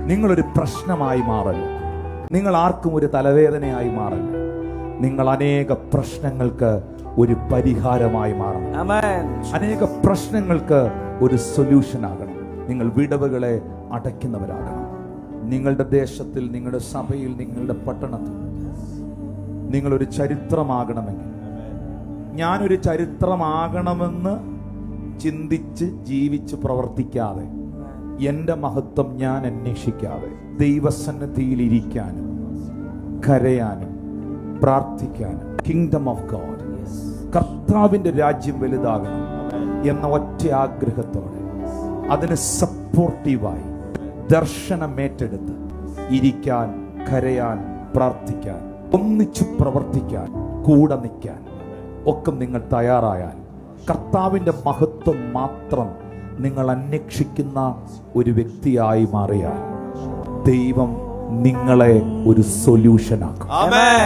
നിങ്ങളൊരു പ്രശ്നമായി മാറല്ല. നിങ്ങൾ ആർക്കും ഒരു തലവേദനയായി മാറല്ല. നിങ്ങൾ അനേക പ്രശ്നങ്ങൾക്ക് ഒരു പരിഹാരമായി മാറണം. അനേക പ്രശ്നങ്ങൾക്ക് ഒരു സൊല്യൂഷൻ ആകണം. നിങ്ങൾ വിടവുകളെ അടയ്ക്കുന്നവരാകണം. നിങ്ങളുടെ ദേശത്തിൽ, നിങ്ങളുടെ സഭയിൽ, നിങ്ങളുടെ പട്ടണത്തിൽ നിങ്ങളൊരു ചരിത്രമാകണമെങ്കിൽ, ഞാനൊരു ചരിത്രമാകണമെന്ന് ചിന്തിച്ച് ജീവിച്ച് പ്രവർത്തിക്കാതെ, എൻ്റെ മഹത്വം ഞാൻ അന്വേഷിക്കാതെ ദൈവസന്നിധിയിൽ ഇരിക്കാനും കരയാനും പ്രാർത്ഥിക്കാനും, കിങ്ഡം ഓഫ് ഗോഡ്, കർത്താവിൻ്റെ രാജ്യം വലുതാകണം എന്ന ഒറ്റ ആഗ്രഹത്തോടെ അതിന് സപ്പോർട്ടീവായി ദർശനമേറ്റെടുത്ത് ഇരിക്കാൻ, കരയാൻ, പ്രാർത്ഥിക്കാൻ, ഒന്നിച്ചു പ്രവർത്തിക്കാൻ, കൂടെ നിൽക്കാൻ ഒക്കെ നിങ്ങൾ തയ്യാറായാൽ, കർത്താവിൻ്റെ മഹത്വം മാത്രം നിങ്ങൾ അന്വേഷിക്കുന്ന ഒരു വ്യക്തിയായി മാറിയാൽ, ദൈവം നിങ്ങളെ ഒരു സൊല്യൂഷൻ ആക്കും.